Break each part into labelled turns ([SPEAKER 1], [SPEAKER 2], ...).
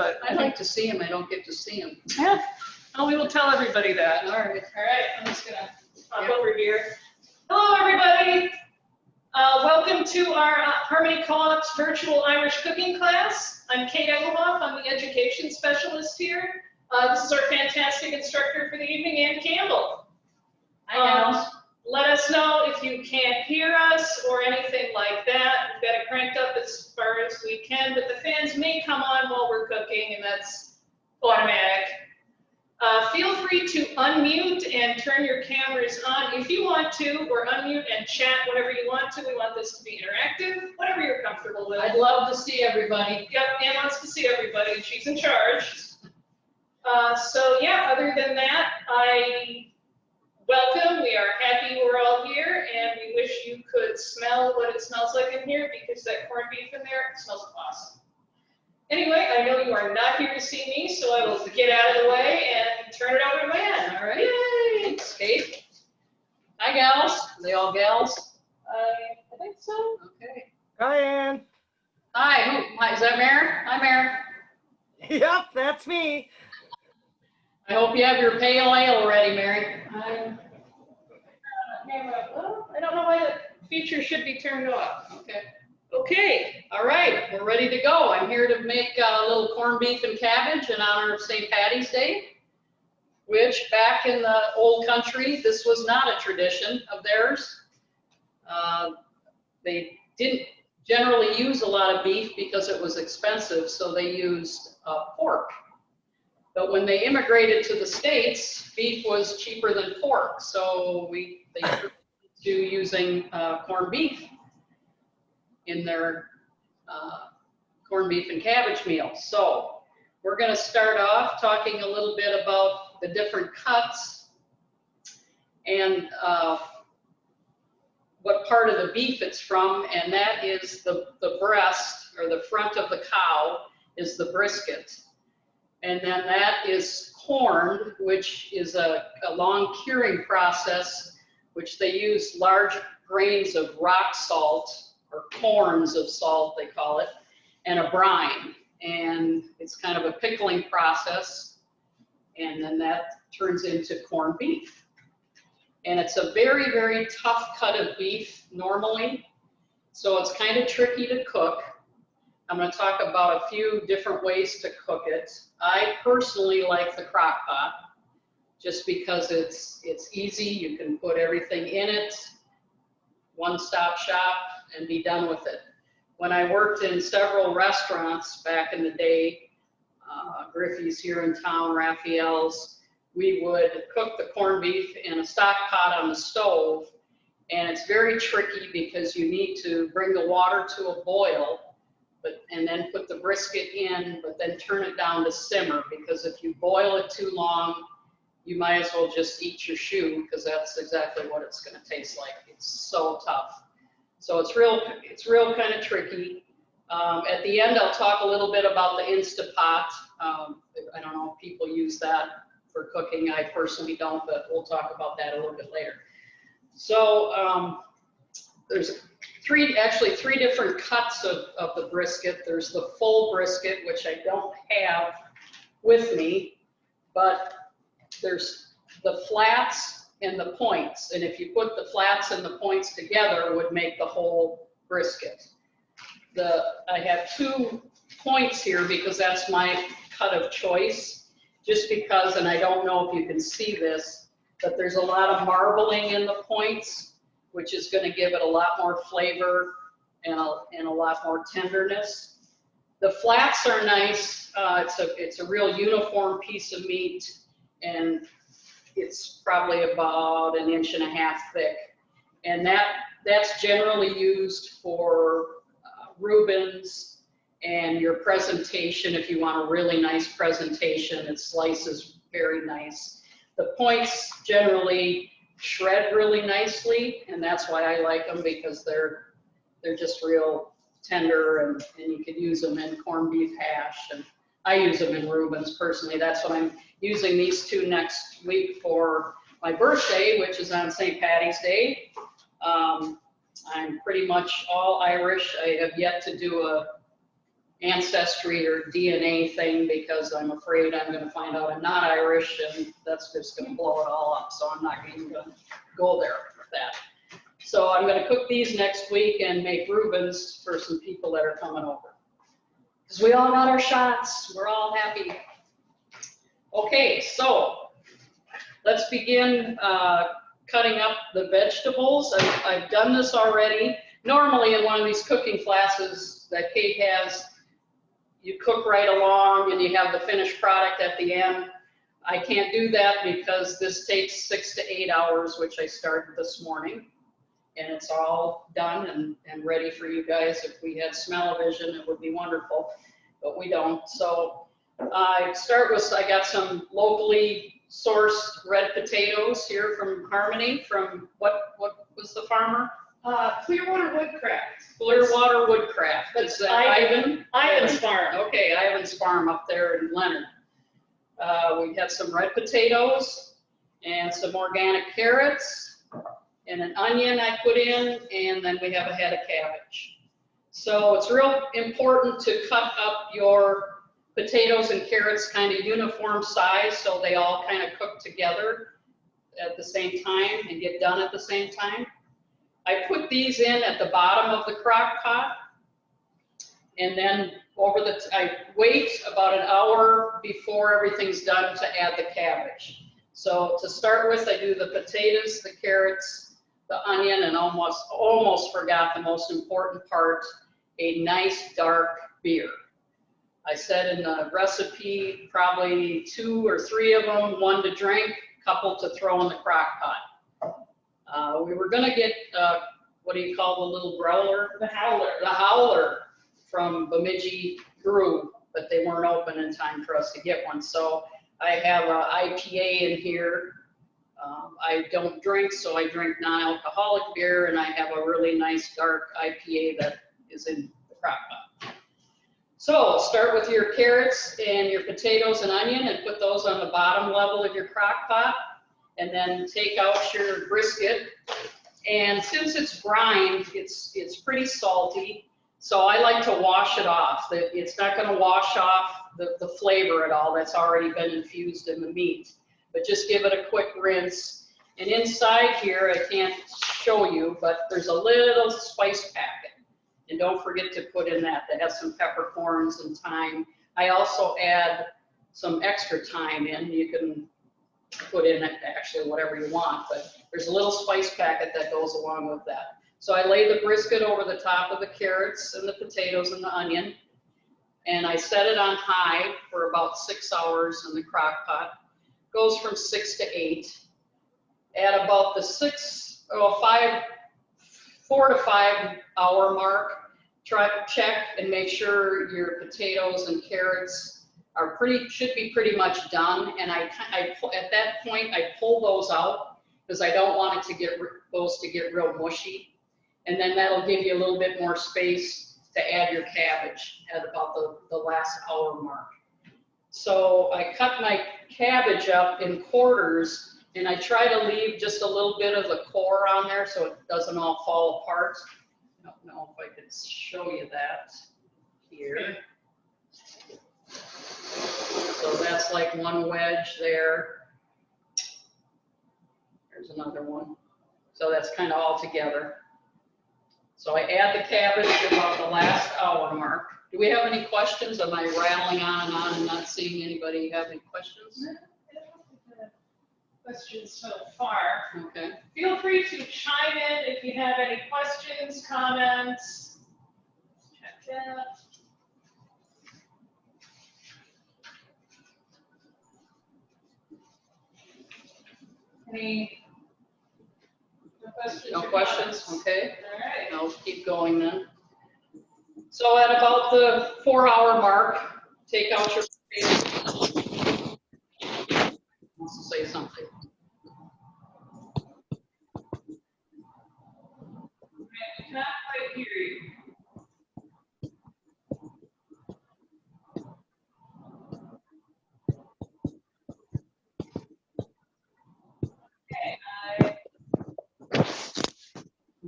[SPEAKER 1] but
[SPEAKER 2] I'd like to see him. I don't get to see him.
[SPEAKER 1] yeah. Well, we will tell everybody that.
[SPEAKER 2] All right.
[SPEAKER 1] All right, I'm just gonna pop over here. Hello, everybody. Welcome to our Harmony Co-op's virtual Irish cooking class. I'm Kate Engelhoff. I'm the education specialist here. This is our fantastic instructor for the evening, Ann Campbell.
[SPEAKER 2] Hi, gals.
[SPEAKER 1] Let us know if you can't hear us or anything like that. We've got it cranked up as far as we can, but the fans may come on while we're cooking, and that's automatic. Feel free to unmute and turn your cameras on if you want to, or unmute and chat whatever you want to. We want this to be interactive, whatever you're comfortable with.
[SPEAKER 2] I'd love to see everybody.
[SPEAKER 1] Yep, Ann wants to see everybody, and she's in charge. So yeah, other than that, welcome. We are happy we're all here, and we wish you could smell what it smells like in here, because that corned beef in there smells awesome. Anyway, I know you are not here to see me, so I will get out of the way and turn it over to Ann. All right.
[SPEAKER 2] Yay. Thanks, Kate. Hi, gals. Are they all gals?
[SPEAKER 1] I think so.
[SPEAKER 2] Okay.
[SPEAKER 3] Hi, Ann.
[SPEAKER 2] Hi. Hi. Is that Mare? Hi, Mare.
[SPEAKER 3] Yep, that's me.
[SPEAKER 2] I hope you have your pale ale ready, Mary.
[SPEAKER 1] Well, I don't know why the feature should be turned off.
[SPEAKER 2] Okay.
[SPEAKER 1] Okay.
[SPEAKER 2] All right, we're ready to go. I'm here to make a little corned beef and cabbage in honor of St. Patty's Day, which back in the old country, this was not a tradition of theirs. They didn't generally use a lot of beef because it was expensive, so they used pork. But when they immigrated to the States, beef was cheaper than pork, so they turned to using corned beef in their corned beef and cabbage meal. So we're going to start off talking a little bit about the different cuts and what part of the beef it's from, and that is the breast, or the front of the cow is the brisket. And then that is corned, which is a long curing process, which they use large grains of rock salt, or corns of salt, they call it, and a brine. And it's kind of a pickling process. And then that turns into corned beef. And it's a very, very tough cut of beef normally. So it's kind of tricky to cook. I'm going to talk about a few different ways to cook it. I personally like the crock pot, just because it's easy. You can put everything in it, one-stop shop, and be done with it. When I worked in several restaurants back in the day, Griffey's here in town, Raphael's, we would cook the corned beef in a stock pot on the stove, and it's very tricky because you need to bring the water to a boil, and then put the brisket in, but then turn it down to simmer, because if you boil it too long, you might as well just eat your shoe, because that's exactly what it's going to taste like. It's so tough. So it's real kind of tricky. At the end, I'll talk a little bit about the Instapot. I don't know if people use that for cooking. I personally don't, but we'll talk about that a little bit later. So there's actually three different cuts of the brisket. There's the full brisket, which I don't have with me, but there's the flats and the points. And if you put the flats and the points together, it would make the whole brisket. I have 2 points here because that's my cut of choice, just because, and I don't know if you can see this, but there's a lot of marbling in the points, which is going to give it a lot more flavor and a lot more tenderness. The flats are nice. It's a real uniform piece of meat, and it's probably about 1.5 inches thick. And that's generally used for Reubens and your presentation. If you want a really nice presentation, it slices very nice. The points generally shred really nicely, and that's why I like them, because they're just real tender, and you can use them in corned beef hash, and I use them in Reubens personally. That's what I'm using these 2 next week for my birthday, which is on St. Patty's Day. I'm pretty much all Irish. I have yet to do ancestry or DNA thing because I'm afraid I'm going to find out I'm not Irish and that's just going to blow it all up. So I'm not even going to go there with that. So I'm going to cook these next week and make Reubens for some people that are coming over. Because we all got our shots. We're all happy. Okay, so let's begin cutting up the vegetables. I've done this already. Normally in one of these cooking classes that Kate has, you cook right along and you have the finished product at the end. I can't do that because this takes 6 to 8 hours, which I started this morning. And it's all done and ready for you guys. If we had smell-o-vision, it would be wonderful, but we don't. So I start with, I got some locally sourced red potatoes here from Harmony, from what was the farmer?
[SPEAKER 1] Clearwater Woodcraft.
[SPEAKER 2] Clearwater Woodcraft.
[SPEAKER 1] That's
[SPEAKER 2] Is that Ivan?
[SPEAKER 1] Ivan's farm.
[SPEAKER 2] Okay, Ivan's farm up there in Leonard. We had some red potatoes and some organic carrots and an onion I put in, and then we have a head of cabbage. So it's real important to cut up your potatoes and carrots kind of uniform size so they all kind of cook together at the same time and get done at the same time. I put these in at the bottom of the crock pot, and then I wait about an hour before everything's done to add the cabbage. So to start with, I do the potatoes, the carrots, the onion, and almost forgot the most important part, a nice dark beer. I said in the recipe, probably 2 or 3 of them, 1 to drink, couple to throw in the crock pot. We were gonna get, what do you call the little growler?
[SPEAKER 1] The howler.
[SPEAKER 2] The howler from Bemidji Brew, but they weren't open in time for us to get one. So I have a IPA in here. I don't drink, so I drink non-alcoholic beer, and I have a really nice dark IPA that is in the crock pot. So start with your carrots and your potatoes and onion and put those on the bottom level of your crock pot. And then take out your brisket. And since it's brined, it's pretty salty. So I like to wash it off. It's not going to wash off the flavor at all. That's already been infused in the meat. But just give it a quick rinse. And inside here, I can't show you, but there's a little spice packet. And don't forget to put in that has some peppercorns and thyme. I also add some extra thyme in. You can put in actually whatever you want, but there's a little spice packet that goes along with that. So I lay the brisket over the top of the carrots and the potatoes and the onion, and I set it on high for about 6 hours in the crock pot. Goes from 6 to 8. At about the 4 to 5 hour mark, check and make sure your potatoes and carrots are should be pretty much done. And at that point, I pull those out because I don't want it to those to get real mushy. And then that'll give you a little bit more space to add your cabbage at about the last hour mark. So I cut my cabbage up in quarters, and I try to leave just a little bit of the core on there so it doesn't all fall apart. I don't know if I could show you that here. So that's like one wedge there. There's another one. So that's kind of all together. So I add the cabbage at about the last hour mark. Do we have any questions? Am I rattling on and not seeing anybody have any questions?
[SPEAKER 1] Questions so far.
[SPEAKER 2] Okay.
[SPEAKER 1] Feel free to chime in if you have any questions, comments. Check that. Any questions?
[SPEAKER 2] No questions? Okay.
[SPEAKER 1] All right.
[SPEAKER 2] I'll keep going then. So at about the 4 hour mark, take out your wants to say something.
[SPEAKER 1] I cannot quite hear you. Okay,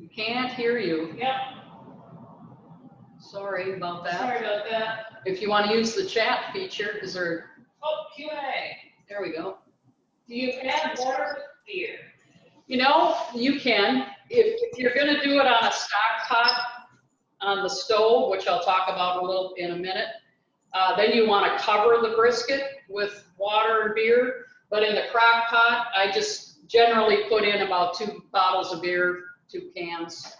[SPEAKER 2] We can't hear you.
[SPEAKER 1] yep.
[SPEAKER 2] So Sorry about that.
[SPEAKER 1] Sorry about that.
[SPEAKER 2] If you want to use the chat feature, is there,
[SPEAKER 1] Oh, Q&A.
[SPEAKER 2] there we go.
[SPEAKER 1] Do you add water with beer?
[SPEAKER 2] You know, you can. If you're going to do it on a stock pot on the stove, which I'll talk about in a minute, then you want to cover the brisket with water and beer. But in the crock pot, I just generally put in about 2 bottles of beer, 2 cans.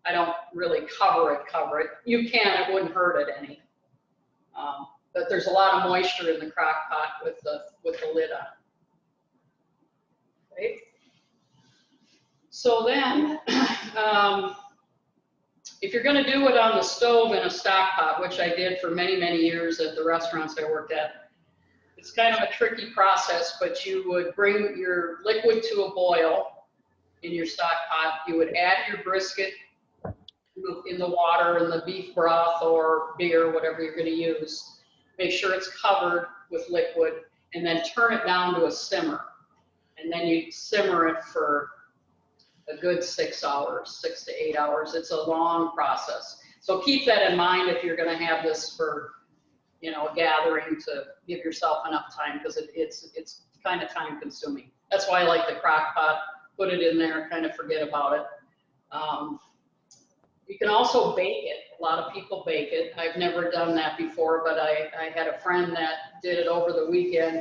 [SPEAKER 2] I don't really cover it. You can, it wouldn't hurt it any. But there's a lot of moisture in the crock pot with the lid on. Okay. So then, if you're going to do it on the stove in a stock pot, which I did for many, many years at the restaurants I worked at, it's kind of a tricky process, but you would bring your liquid to a boil in your stock pot. You would add your brisket in the water and the beef broth or beer, whatever you're going to use. Make sure it's covered with liquid and then turn it down to a simmer. And then you simmer it for a good 6 hours, 6 to 8 hours. It's a long process. So keep that in mind if you're going to have this for, you know, a gathering, to give yourself enough time, because it's kind of time consuming. That's why I like the crock pot. Put it in there, kind of forget about it. You can also bake it. A lot of people bake it. I've never done that before, but I had a friend that did it over the weekend,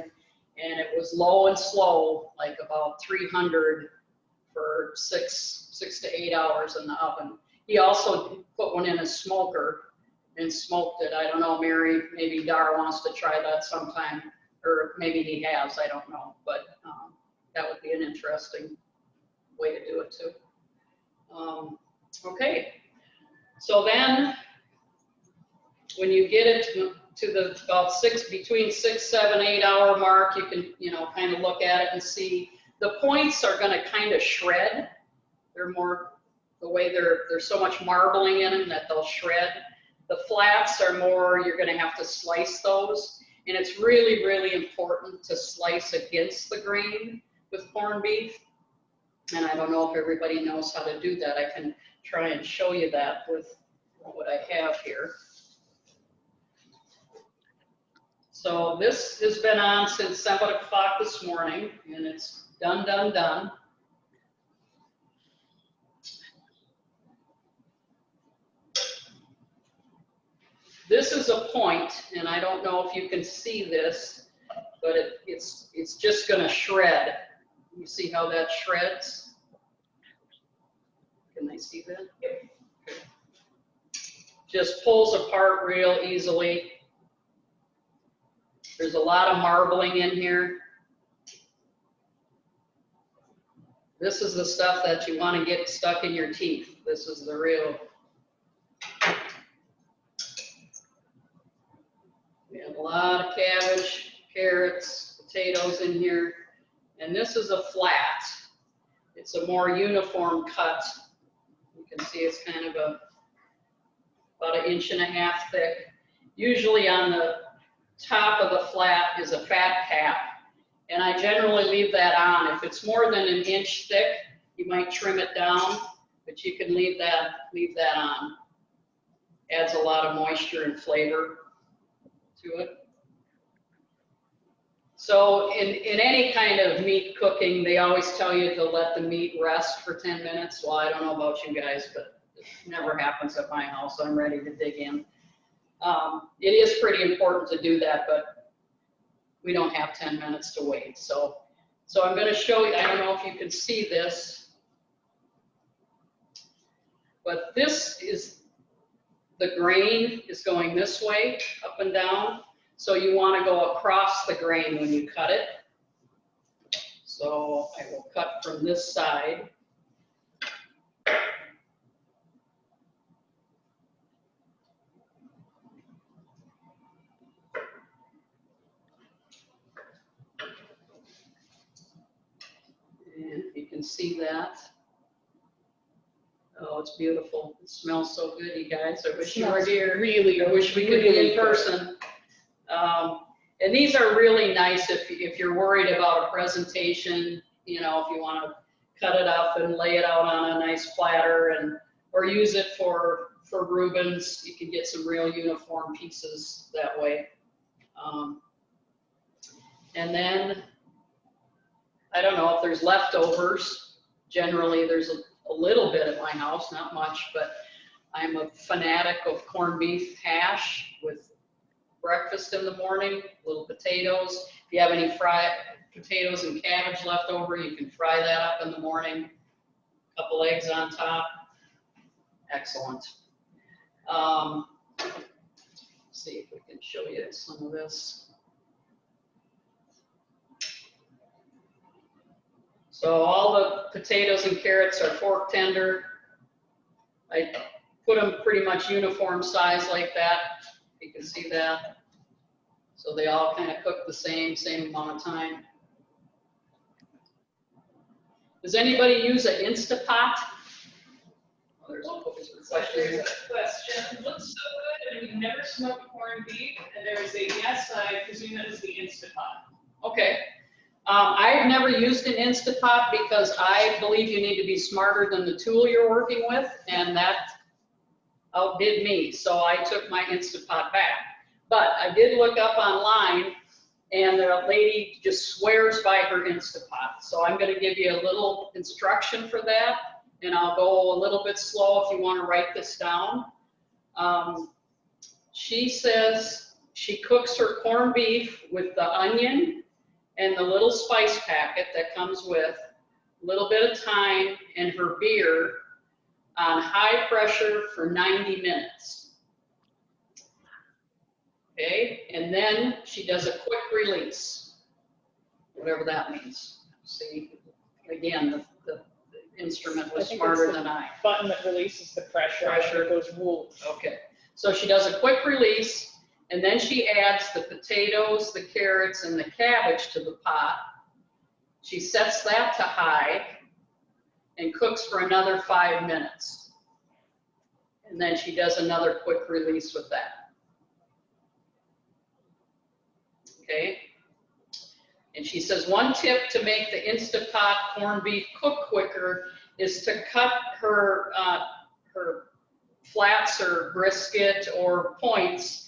[SPEAKER 2] and it was low and slow, like about 300 for 6 to 8 hours in the oven. He also put one in a smoker and smoked it. I don't know, Mary, maybe Dar wants to try that sometime, or maybe he has, I don't know, but that would be an interesting way to do it too. Okay, so then when you get it to the about between 6, 7, 8 hour mark, you can, you know, kind of look at it and see. The points are going to kind of shred. They're more, the way there's so much marbling in them that they'll shred. The flats are more, you're going to have to slice those. And it's really, really important to slice against the grain with corned beef. And I don't know if everybody knows how to do that. I can try and show you that with what I have here. So this has been on since 7 o'clock this morning, and it's done. This is a point, and I don't know if you can see this, but it's just going to shred. You see how that shreds? Can they see that? Yep. Just pulls apart real easily. There's a lot of marbling in here. This is the stuff that you want to get stuck in your teeth. This is the real. We have a lot of cabbage, carrots, potatoes in here. And this is a flat. It's a more uniform cut. You can see it's kind of about 1.5 inches thick. Usually on the top of the flat is a fat cap. And I generally leave that on. If it's more than 1 inch thick, you might trim it down, but you can leave that on. Adds a lot of moisture and flavor to it. So in any kind of meat cooking, they always tell you to let the meat rest for 10 minutes. Well, I don't know about you guys, but it never happens at my house. I'm ready to dig in. It is pretty important to do that, but we don't have 10 minutes to wait. So I'm going to show you, I don't know if you can see this, but this is, the grain is going this way, up and down. So you want to go across the grain when you cut it. So I will cut from this side. And you can see that. Oh, it's beautiful. It smells so good, you guys. I wish you were here.
[SPEAKER 1] Really,
[SPEAKER 2] I wish we could be in person. And these are really nice if you're worried about a presentation, you know, if you want to cut it up and lay it out on a nice platter, and or use it for for Reubens. You can get some real uniform pieces that way. And then, I don't know if there's leftovers. Generally, there's a little bit at my house, not much, but I'm a fanatic of corned beef hash with breakfast in the morning, little potatoes. If you have any fried potatoes and cabbage left over, you can fry that up in the morning. Couple eggs on top. Excellent. Let's see if we can show you some of this. So all the potatoes and carrots are fork tender. I put them pretty much uniform size like that. You can see that. So they all kind of cook the same amount of time. Does anybody use an Instapot? Oh, there's a question.
[SPEAKER 1] There's a question. It looks so good, and we've never smoked corned beef. And there is a yes, I presume that is the Instapot.
[SPEAKER 2] Okay. I've never used an Instapot because I believe you need to be smarter than the tool you're working with, and that outdid me. So I took my Instapot back. But I did look up online, and the lady just swears by her Instapot. So I'm going to give you a little instruction for that, and I'll go a little bit slow if you want to write this down. She says she cooks her corned beef with the onion and the little spice packet that comes with, a little bit of thyme, and her beer on high pressure for 90 minutes. Okay, and then she does a quick release, whatever that means. See, again, the instrument was smarter than I.
[SPEAKER 4] Button that releases the pressure.
[SPEAKER 2] Pressure.
[SPEAKER 4] It goes whoop.
[SPEAKER 2] Okay, so she does a quick release, and then she adds the potatoes, the carrots, and the cabbage to the pot. She sets that to high and cooks for another 5 minutes. And then she does another quick release with that. Okay? And she says one tip to make the Instapot corned beef cook quicker is to cut her, her flats or brisket or points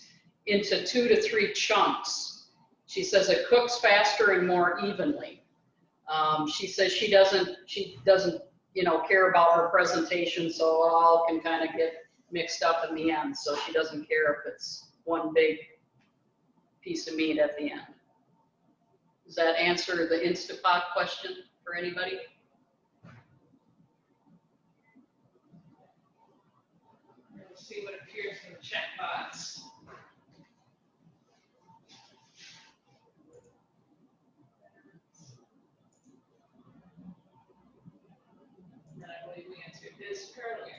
[SPEAKER 2] into 2 to 3 chunks. She says it cooks faster and more evenly. She says she doesn't, you know, care about her presentation, so it all can kind of get mixed up in the end. So she doesn't care if it's one big piece of meat at the end. Does that answer the Instapot question for anybody?
[SPEAKER 1] Let's see what appears in the chat box. And I believe we answered this earlier.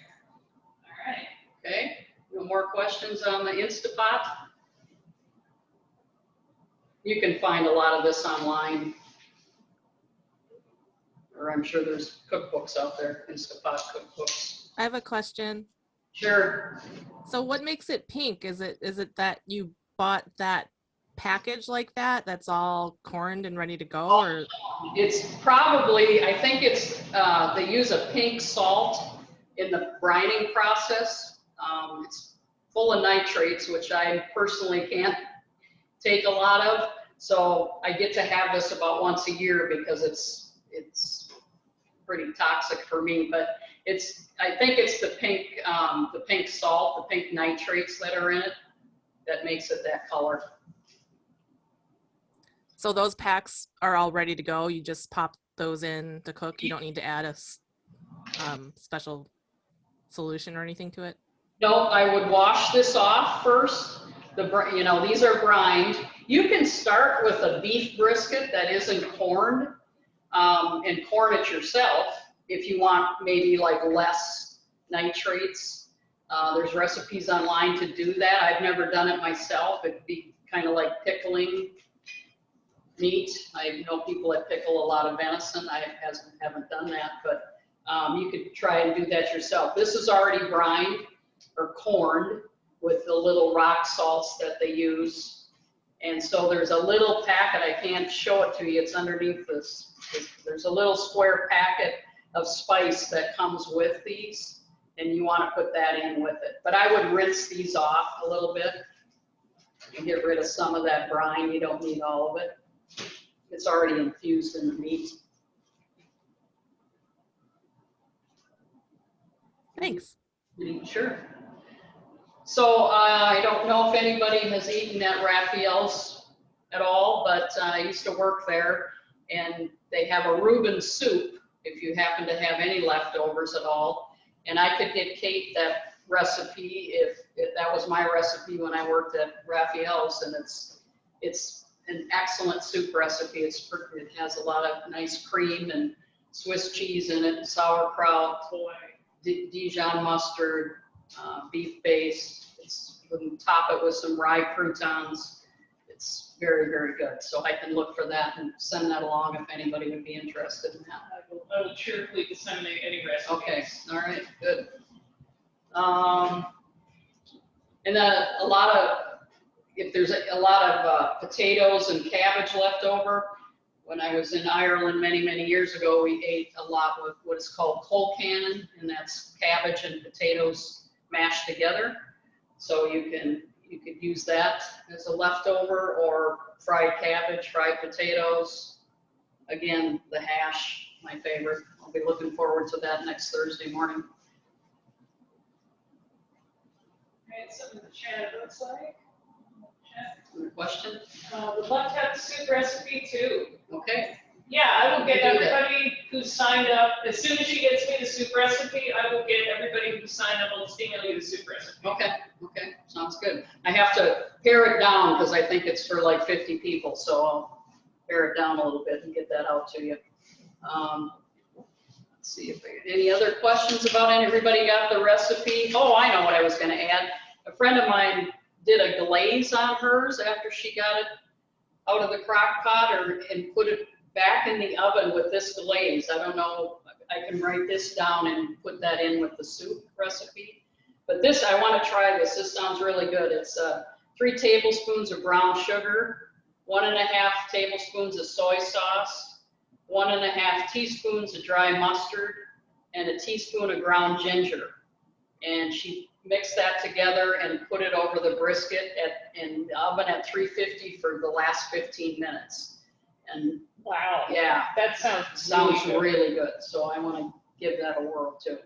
[SPEAKER 1] All right.
[SPEAKER 2] Okay, no more questions on the Instapot? You can find a lot of this online, or I'm sure there's cookbooks out there, Instapot cookbooks.
[SPEAKER 5] I have a question.
[SPEAKER 2] Sure.
[SPEAKER 5] So what makes it pink? Is it that you bought that package like that that's all corned and ready to go, or?
[SPEAKER 2] It's probably, I think it's, they use a pink salt in the brining process. It's full of nitrates, which I personally can't take a lot of. So I get to have this about once a year because it's pretty toxic for me, but I think it's the pink salt, the pink nitrates that are in it that makes it that color.
[SPEAKER 5] So those packs are all ready to go. You just pop those in to cook. You don't need to add a special solution or anything to it.
[SPEAKER 2] No, I would wash this off first. You know, these are brined. You can start with a beef brisket that isn't corned and corn it yourself if you want maybe like less nitrates. There's recipes online to do that. I've never done it myself. It'd be kind of like pickling meat. I know people that pickle a lot of venison. I haven't done that, but you could try and do that yourself. This is already brined or corned with the little rock salts that they use. And so there's a little packet, I can't show it to you, it's underneath this. There's a little square packet of spice that comes with these. and you want to put that in with it. But I would rinse these off a little bit and get rid of some of that brine. You don't need all of it. It's already infused in the meat.
[SPEAKER 5] Thanks.
[SPEAKER 2] Sure. So I don't know if anybody has eaten at Raphael's at all, but I used to work there, and they have a Reuben soup if you happen to have any leftovers at all. And I could get Kate that recipe if that was my recipe when I worked at Raphael's, and it's an excellent soup recipe. It has a lot of nice cream and Swiss cheese in it, sauerkraut, Dijon mustard, beef base. You can top it with some rye croutons. It's very, very good. So I can look for that and send that along if anybody would be interested in that.
[SPEAKER 4] I will cheerfully disseminate any recipes.
[SPEAKER 2] Okay, all right, good. And then if there's a lot of potatoes and cabbage left over, when I was in Ireland many, many years ago, we ate a lot with what is called colcannon, and that's cabbage and potatoes mashed together. So you could use that as a leftover, or fried cabbage, fried potatoes. Again, the hash, my favorite. I'll be looking forward to that next Thursday morning.
[SPEAKER 1] Okay, something in the chat, it looks like.
[SPEAKER 2] Any question?
[SPEAKER 1] Would love to have the soup recipe too.
[SPEAKER 2] Okay,
[SPEAKER 1] Yeah, I will get
[SPEAKER 2] You can do that.
[SPEAKER 1] everybody who signed up, as soon as she gets me the soup recipe, I will get everybody who signed up, I'll just email you the soup recipe.
[SPEAKER 2] okay, sounds good. I have to pare it down because I think it's for like 50 people, so I'll pare it down a little bit and get that out to you. Let's see if any other questions about it. Everybody got the recipe? Oh, I know what I was gonna add. A friend of mine did a glaze on hers after she got it out of the crock pot and put it back in the oven with this glaze. I don't know, I can write this down and put that in with the soup recipe. But this, I want to try this. This sounds really good. It's 3 tablespoons of brown sugar, 1.5 tablespoons of soy sauce, 1.5 teaspoons of dry mustard, and a teaspoon of ground ginger. And she mixed that together and put it over the brisket in the oven at 350 for the last 15 minutes. And
[SPEAKER 4] Wow.
[SPEAKER 2] yeah,
[SPEAKER 4] That sounds
[SPEAKER 2] really good. So I want to give that a whirl too.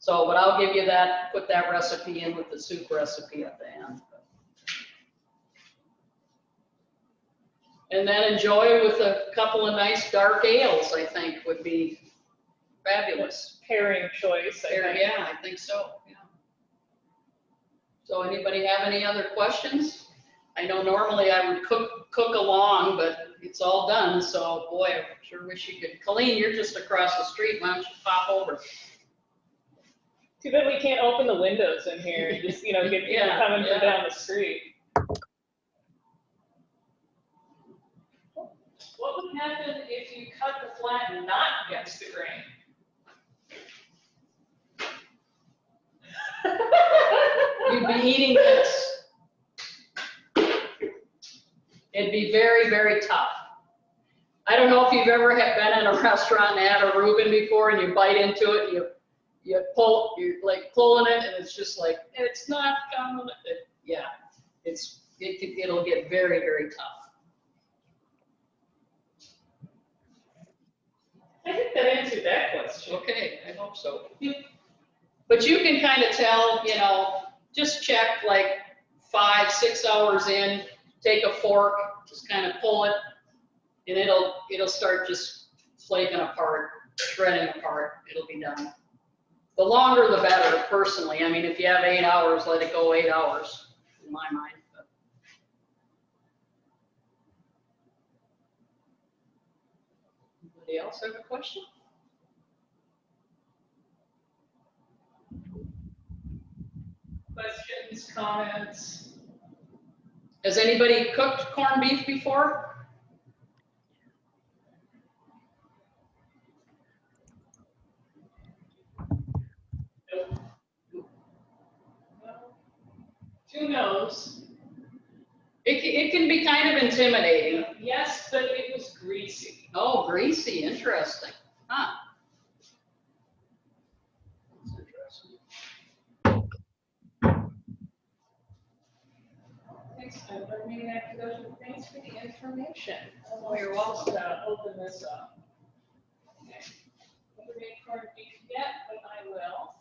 [SPEAKER 2] So, but I'll give you that, put that recipe in with the soup recipe at the end. And then enjoy with a couple of nice dark ales, I think would be fabulous.
[SPEAKER 4] Pairing choice, I think.
[SPEAKER 2] Yeah, I think so, yeah. So anybody have any other questions? I know normally I would cook along, but it's all done, so boy, I sure wish you could. Colleen, you're just across the street, why don't you pop over?
[SPEAKER 4] Too bad we can't open the windows in here and just, get people
[SPEAKER 2] Yeah,
[SPEAKER 4] coming
[SPEAKER 2] yeah.
[SPEAKER 4] from down the street.
[SPEAKER 1] What would happen if you cut the flat not against the grain?
[SPEAKER 2] You'd be eating this. It'd be very, very tough. I don't know if you've ever been in a restaurant and had a Reuben before, and you bite into it, and you're like pulling it, and it's just like, it's not coming. Yeah, it'll get very, very tough.
[SPEAKER 1] I think that answered that question.
[SPEAKER 2] Okay, I hope so. But you can kind of tell, just check like 5-6 hours in, take a fork, just kind of pull it, and it'll start just flaking apart, shredding apart. It'll be done. The longer the better, personally. I mean, if you have 8 hours, let it go 8 hours, in my mind. But. Anybody else have a question?
[SPEAKER 1] Questions, comments?
[SPEAKER 2] Has anybody cooked corned beef before?
[SPEAKER 1] Who knows?
[SPEAKER 2] It can be kind of intimidating.
[SPEAKER 1] Yes, but it was greasy.
[SPEAKER 2] Oh, greasy, interesting. Huh. That's interesting.
[SPEAKER 1] I have to go to. Thanks for the information.
[SPEAKER 2] Oh, you're welcome.
[SPEAKER 1] Open this up. Okay. Never made corned beef yet, but I will.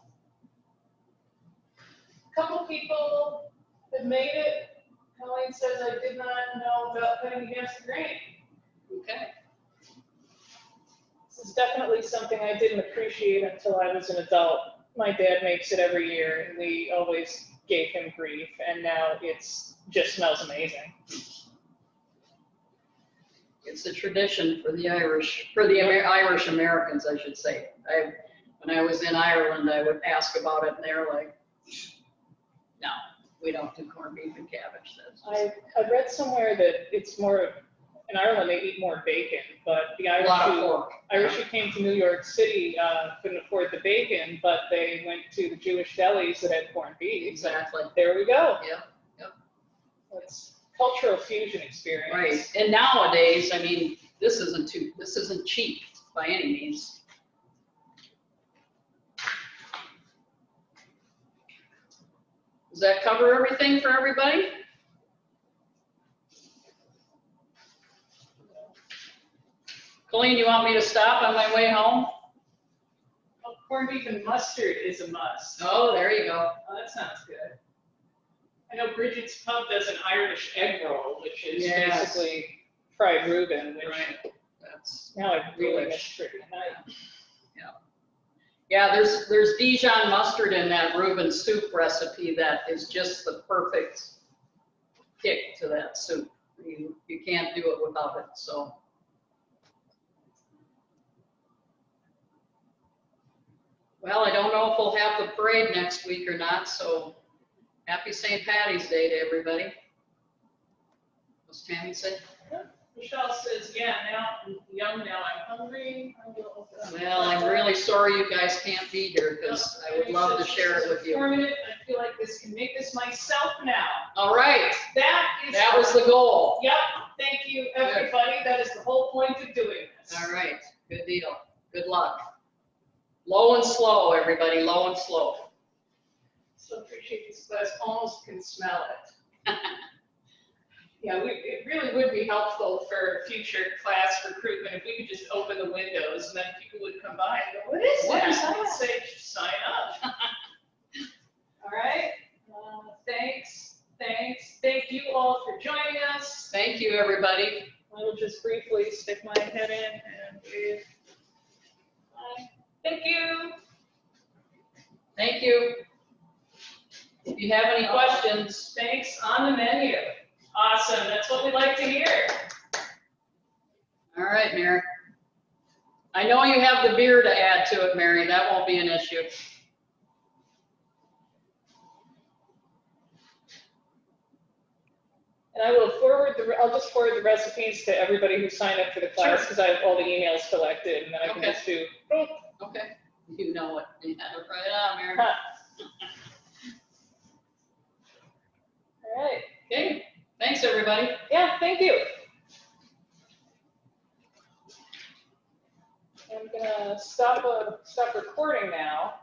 [SPEAKER 1] Couple people have made it. Colleen says I did not know about cutting against the grain.
[SPEAKER 2] Okay.
[SPEAKER 4] This is definitely something I didn't appreciate until I was an adult. My dad makes it every year, and we always gave him grief, and now it's just smells amazing.
[SPEAKER 2] It's a tradition for the Irish, Irish Americans, I should say. When I was in Ireland, I would ask about it, and they're like, no, we don't do corned beef and cabbage.
[SPEAKER 4] I read somewhere that it's more, in Ireland they eat more bacon, but the
[SPEAKER 2] A lot of
[SPEAKER 4] Irish
[SPEAKER 2] pork.
[SPEAKER 4] who came to New York City couldn't afford the bacon, but they went to the Jewish delis that had corned beef.
[SPEAKER 2] Exactly.
[SPEAKER 4] There we go.
[SPEAKER 2] Yeah.
[SPEAKER 4] It's cultural fusion experience.
[SPEAKER 2] Right. And nowadays, I mean, this isn't cheap by any means. Does that cover everything for everybody? Colleen, you want me to stop on my way home?
[SPEAKER 1] Oh, corned beef and mustard is a must.
[SPEAKER 2] Oh, there you go.
[SPEAKER 1] Oh, that sounds good. I know Bridget's Pub does an Irish egg roll, which is
[SPEAKER 2] Yes.
[SPEAKER 4] Basically fried Reuben, which
[SPEAKER 2] Right. That's
[SPEAKER 4] now I really
[SPEAKER 2] delish.
[SPEAKER 4] miss Bridget.
[SPEAKER 2] Yeah, there's Dijon mustard in that Reuben soup recipe that is just the perfect kick to that soup. You can't do it without it, so. Well, I don't know if we'll have the parade next week or not, so happy St. Patty's Day to everybody. What's Tammy say?
[SPEAKER 1] Michelle says, yeah, now I'm young, now I'm hungry. I will open up.
[SPEAKER 2] Well, I'm really sorry you guys can't be here because I would love to share it with you.
[SPEAKER 1] Informative. I feel like this can make this myself now.
[SPEAKER 2] All right,
[SPEAKER 1] That
[SPEAKER 2] was the goal.
[SPEAKER 1] Yep, thank you, everybody. That is the whole point of doing this.
[SPEAKER 2] All right, good deal. Good luck. Low and slow, everybody, low and slow.
[SPEAKER 1] So appreciate this class, almost can smell it. Yeah, it really would be helpful for future class recruitment if we could just open the windows and then people would come by and go, what is
[SPEAKER 2] What
[SPEAKER 1] that?
[SPEAKER 2] is that?
[SPEAKER 1] And say, sign up. All right, thanks. Thank you all for joining us.
[SPEAKER 2] Thank you, everybody.
[SPEAKER 4] I will just briefly stick my head in and wave.
[SPEAKER 1] Bye. Thank you.
[SPEAKER 2] Thank you. If you have any questions,
[SPEAKER 1] Thanks on the menu. Awesome, that's what we like to hear.
[SPEAKER 2] all right, Mary. I know you have the beer to add to it, Mary. That won't be an issue.
[SPEAKER 4] And I will I'll just forward the recipes to everybody who signed up for the class because I have all the emails collected and then I can
[SPEAKER 2] Okay.
[SPEAKER 4] just do.
[SPEAKER 2] Okay. You know what? You had it right on, Mary.
[SPEAKER 4] All right.
[SPEAKER 2] Okay. Thanks, everybody.
[SPEAKER 4] Yeah, thank you. I'm gonna stop recording now.